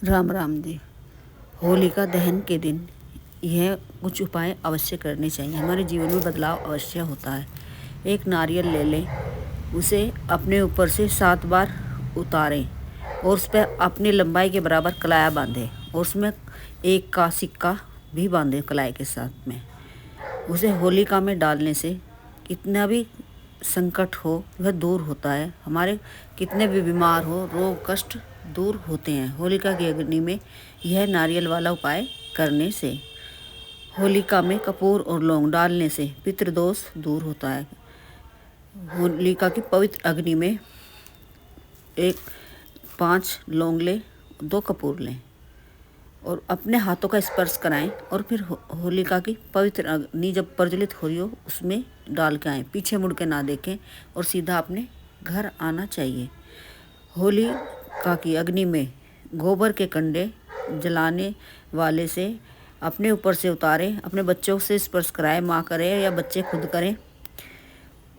राम राम जी। होलिका दहन के दिन यह कुछ उपाय अवश्य करने चाहिए। हमारे जीवन में बदलाव अवश्य होता है। एक नारियल ले लें, उसे अपने ऊपर से 7 बार उतारें और उस पर अपनी लंबाई के बराबर कलाया बांधें और उसमें 1 का सिक्का भी बांधें कलाई के साथ में। उसे होलिका में डालने से कितना भी संकट हो वह दूर होता है। हमारे कितने भी बीमार हो, रोग कष्ट दूर होते हैं होलिका की अग्नि में यह नारियल वाला उपाय करने से। होलिका में कपूर और लौंग डालने से पितृदोष दूर होता है। होलिका की पवित्र अग्नि में 5 लौंग लें, 2 कपूर लें और अपने हाथों का स्पर्श कराएं और फिर होलिका की पवित्र अग्नि जब प्रज्वलित हो रही हो उसमें डाल के आएँ। पीछे मुड़ के ना देखें और सीधा अपने घर आना चाहिए। होलिका की अग्नि में गोबर के कंडे जलाने वाले से अपने ऊपर से उतारें, अपने बच्चों से स्पर्श कराएं, माँ करे या बच्चे खुद करें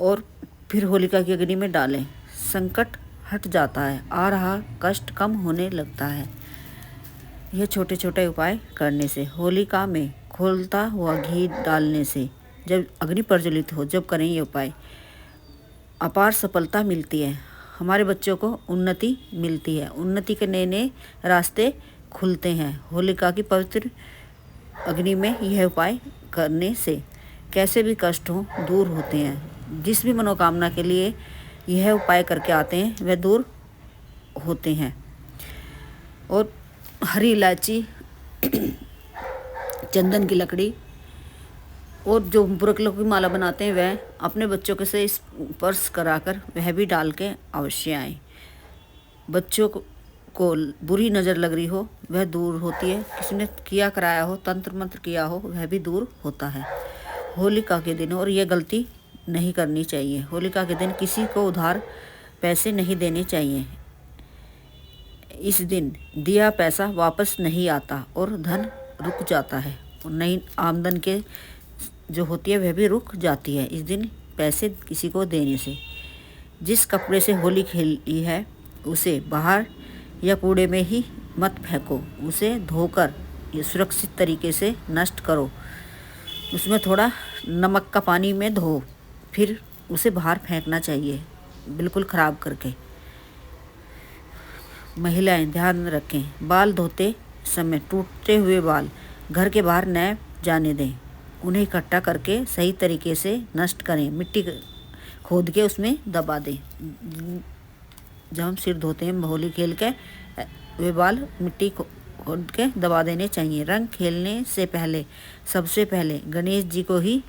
और फिर होलिका की अग्नि में डालें। संकट हट जाता है, आ रहा कष्ट कम होने लगता है। यह छोटे छोटे उपाय करने से। होलिका में खौलता हुआ घी डालने से जब अग्नि प्रज्वलित हो, जब करें ये उपाय, अपार सफलता मिलती है। हमारे बच्चों को उन्नति मिलती है, उन्नति के नए नए रास्ते खुलते हैं। होलिका की पवित्र अग्नि में यह उपाय करने से कैसे भी कष्ट हों दूर होते हैं। जिस भी मनोकामना के लिए यह उपाय करके आते हैं वह दूर होते हैं। और हरी इलायची, चंदन की लकड़ी और जो बुरकलों की माला बनाते हैं वह अपने बच्चों के से स्पर्श कराकर वह भी डाल के अवश्य आएँ। बच्चों को बुरी नज़र लग रही हो वह दूर होती है। किसी ने किया कराया हो, तंत्र मंत्र किया हो, वह भी दूर होता है होलिका के दिन। और यह गलती नहीं करनी चाहिए। होलिका के दिन किसी को उधार पैसे नहीं देने चाहिए। इस दिन दिया पैसा वापस नहीं आता और धन रुक जाता है और नई आमदन के जो होती है वह भी रुक जाती है इस दिन पैसे किसी को देने से। जिस कपड़े से होली खेली है उसे बाहर या कूड़े में ही मत फेंको, उसे धोकर सुरक्षित तरीके से नष्ट करो। उसमें थोड़ा नमक का पानी में धो, फिर उसे बाहर फेंकना चाहिए बिल्कुल ख़राब करके। महिलाएं ध्यान रखें, बाल धोते समय टूटे हुए बाल घर के बाहर न जाने दें, उन्हें इकट्ठा करके सही तरीके से नष्ट करें। मिट्टी खोद के उसमें दबा दें। जब हम सिर धोते हैं होली खेल के वे बाल मिट्टी खोद के दबा देने चाहिए। रंग खेलने से पहले सबसे पहले गणेश जी को ही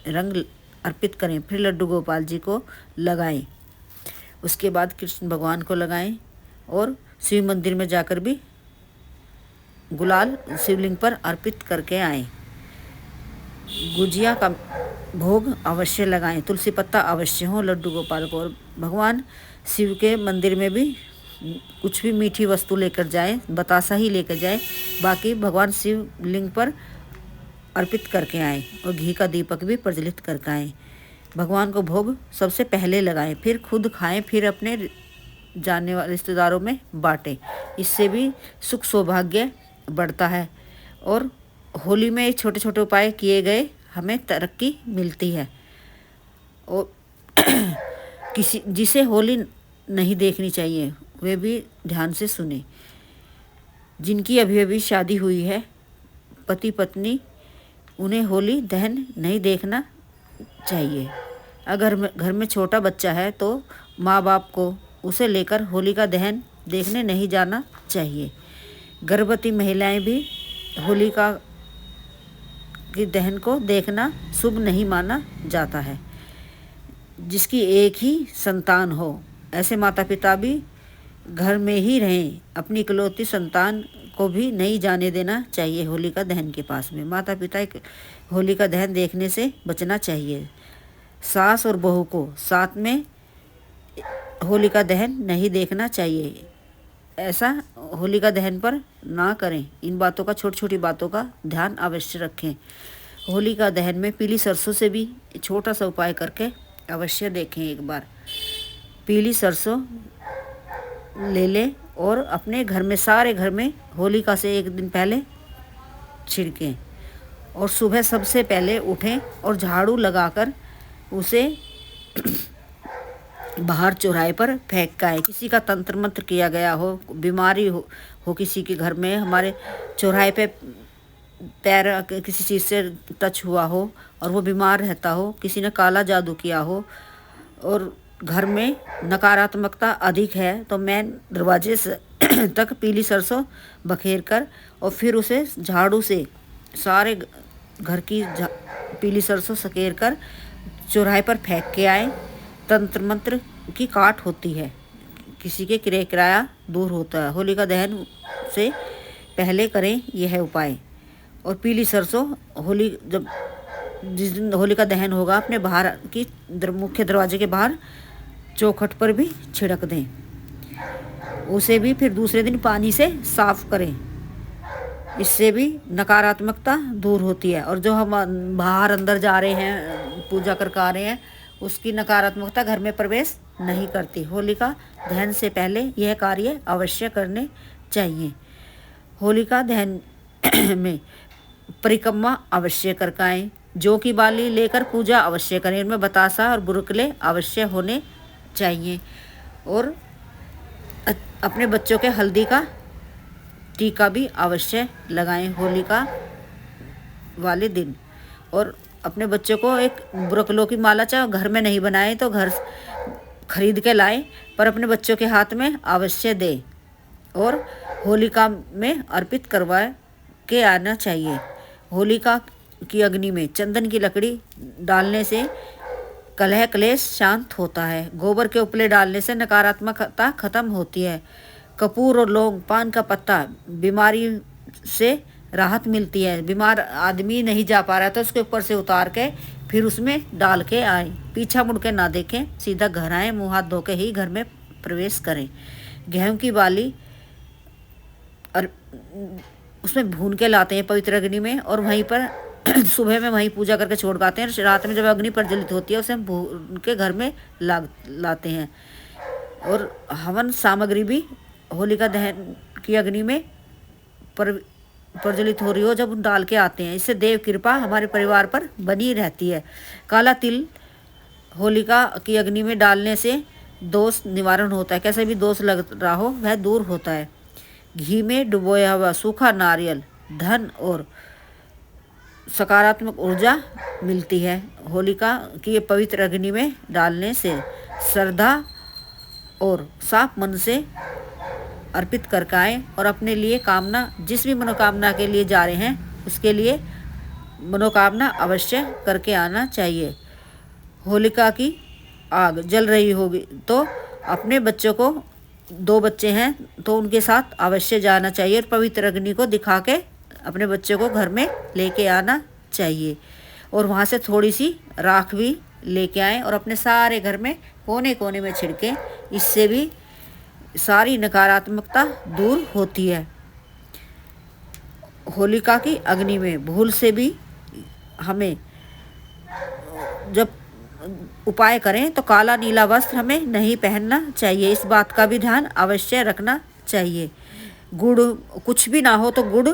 रंग अर्पित करें, फिर लड्डू गोपाल जी को लगाएं, उसके बाद कृष्ण भगवान को लगाएं और शिव मंदिर में जाकर भी गुलाल शिवलिंग पर अर्पित करके आएं। गुजिया का भोग अवश्य लगाएं, तुलसी पत्ता अवश्य हो लड्डू गोपाल को। और भगवान शिव के मंदिर में भी कुछ भी मीठी वस्तु लेकर जाएं, बतासा ही लेकर जाएं, बाकी भगवान शिवलिंग पर अर्पित करके आएं और घी का दीपक भी प्रज्वलित करके आएं। भगवान को भोग सबसे पहले लगाएं, फिर खुद खाएं, फिर अपने जाने वाले रिश्तेदारों में बांटें। इससे भी सुख सौभाग्य बढ़ता है और होली में छोटे छोटे उपाय किए गए हमें तरक्की मिलती है। और किसी जिसे होली नहीं देखनी चाहिए वे भी ध्यान से सुने। जिनकी अभी अभी शादी हुई है, पति पत्नी, उन्हें होली दहन नहीं देखना चाहिए। अगर घर में छोटा बच्चा है तो माँ बाप को उसे लेकर होलिका दहन देखने नहीं जाना चाहिए। गर्भवती महिलाएं भी होलिका की दहन को देखना शुभ नहीं माना जाता है। जिसकी एक ही संतान हो ऐसे माता पिता भी घर में ही रहें, अपनी इकलौती संतान को भी नहीं जाने देना चाहिए होलिका दहन के पास में। माता पिता होलिका दहन देखने से बचना चाहिए। सास और बहू को साथ में होलिका दहन नहीं देखना चाहिए। ऐसा होलिका दहन पर ना करें। इन बातों का, छोटी छोटी बातों का ध्यान अवश्य रखें। होलिका दहन में पीली सरसों से भी छोटा सा उपाय करके अवश्य देखें एक बार। पीली सरसों ले लें और अपने घर में, सारे घर में होलिका से एक दिन पहले छिड़कें। और सुबह सबसे पहले उठें और झाड़ू लगाकर उसे बाहर चौराहे पर फेंक का है। किसी का तंत्र मंत्र किया गया हो, बीमारी हो किसी के घर में, हमारे चौराहे पे पैर किसी चीज़ से टच हुआ हो और वो बीमार रहता हो, किसी ने काला जादू किया हो और घर में नकारात्मकता अधिक है, तो मेन दरवाजे से तक पीली सरसों बखेर कर और फिर उसे झाड़ू से सारे घर की पीली सरसों सकेर कर चौराहे पर फेंक के आए। तंत्र मंत्र की काट होती है, किसी के किराया किराया दूर होता है। होलिका दहन से पहले करें यह उपाय। और पीली सरसों जिस दिन होलिका दहन होगा अपने बाहर की मुख्य दरवाजे के बाहर चौखट पर भी छिड़क दें। उसे भी फिर दूसरे दिन पानी से साफ करें, इससे भी नकारात्मकता दूर होती है। और जो हम बाहर अंदर जा रहे हैं, पूजा करके आ रहे हैं, उसकी नकारात्मकता घर में प्रवेश नहीं करती। होलिका दहन से पहले यह कार्य अवश्य करने चाहिए। होलिका दहन में परिक्रमा अवश्य करकाएं। जौ की बाली लेकर पूजा अवश्य करें। इनमें बतासा और बुरकले अवश्य होने चाहिए। और अपने बच्चों के हल्दी का टीका भी अवश्य लगाएं होलिका वाले दिन। और अपने बच्चों को एक बुरकलों की माला चाहे घर में नहीं बनाए तो घर खरीद के लाएं, पर अपने बच्चों के हाथ में अवश्य दें और होलिका में अर्पित करवा के आना चाहिए। होलिका की अग्नि में चंदन की लकड़ी डालने से कलह क्लेश शांत होता है। गोबर के उपले डालने से नकारात्मकता खत्म होती है। कपूर और लौंग, पान का पत्ता बीमारी से राहत मिलती है। बीमार आदमी नहीं जा पा रहा तो उसके ऊपर से उतार के फिर उसमें डाल के आए। पीछा मुड़ के ना देखें, सीधा घर आए, मुँह हाथ धो के ही घर में प्रवेश करें। गेहूं की बाली और उसमें भून के लाते हैं पवित्र अग्नि में और वहीं पर सुबह में वहीं पूजा करके छोड़ पाते हैं। रात में जब अग्नि प्रज्वलित होती है उसे हम भून के घर में लाते हैं। और हवन सामग्री भी होलिका दहन की अग्नि में प्रज्वलित हो रही हो जब डाल के आते हैं। इससे देव कृपा हमारे परिवार पर बनी रहती है। काला तिल होलिका की अग्नि में डालने से दोष निवारण होता है। कैसे भी दोष लग रहा हो वह दूर होता है। घी में डुबोया हुआ सूखा नारियल धन और सकारात्मक ऊर्जा मिलती है। होलिका की पवित्र अग्नि में डालने से श्रद्धा और साफ मन से अर्पित करके आएँ और अपने लिए कामना, जिस भी मनोकामना के लिए जा रहे हैं उसके लिए मनोकामना अवश्य करके आना चाहिए। होलिका की आग जल रही होगी तो अपने बच्चों को, 2 बच्चे हैं तो उनके साथ अवश्य जाना चाहिए और पवित्र अग्नि को दिखा के अपने बच्चों को घर में लेके आना चाहिए। और वहाँ से थोड़ी सी राख भी लेके आएँ और अपने सारे घर में कोने कोने में छिड़कें। इससे भी सारी नकारात्मकता दूर होती है। होलिका की अग्नि में भूल से भी हमें जब उपाय करें तो काला नीला वस्त्र हमें नहीं पहनना चाहिए। इस बात का भी ध्यान अवश्य रखना चाहिए। गुड़, कुछ भी ना हो तो गुड़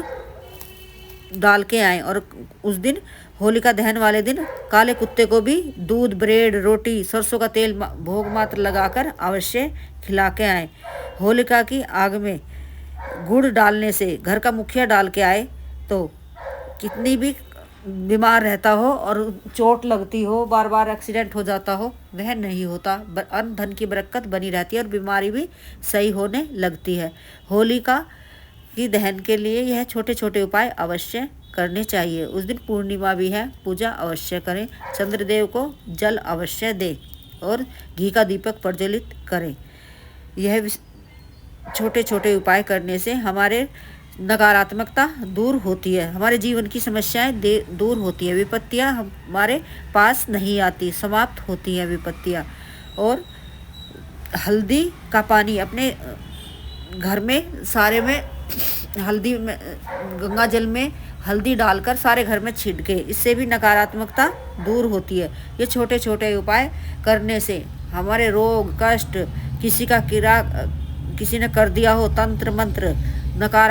डाल के आएँ। और उस दिन होलिका दहन वाले दिन काले कुत्ते को भी दूध, ब्रेड, रोटी, सरसों का तेल भोग मात्र लगाकर अवश्य खिला के आएँ। होलिका की आग में गुड़ डालने से घर का मुखिया डाल के आए तो कितनी भी बीमार रहता हो और चोट लगती हो, बार बार एक्सीडेंट हो जाता हो, वह नहीं होता। अन्न धन की बरकत बनी रहती है और बीमारी भी सही होने लगती है। होलिका की दहन के लिए यह छोटे छोटे उपाय अवश्य करने चाहिए। उस दिन पूर्णिमा भी है, पूजा अवश्य करें। चंद्रदेव को जल अवश्य दें और घी का दीपक प्रज्वलित करें। यह छोटे छोटे उपाय करने से हमारे नकारात्मकता दूर होती है, हमारे जीवन की समस्याएं दूर होती है, विपत्तियां हमारे पास नहीं आती, समाप्त होती हैं विपत्तियां। और हल्दी का पानी अपने घर में सारे में हल्दी में, गंगा जल में हल्दी डालकर सारे घर में छिड़के, इससे भी नकारात्मकता दूर होती है। ये छोटे छोटे उपाय करने से हमारे रोग कष्ट, किसी का किसी ने कर दिया हो तंत्र मंत्र नकारात्मक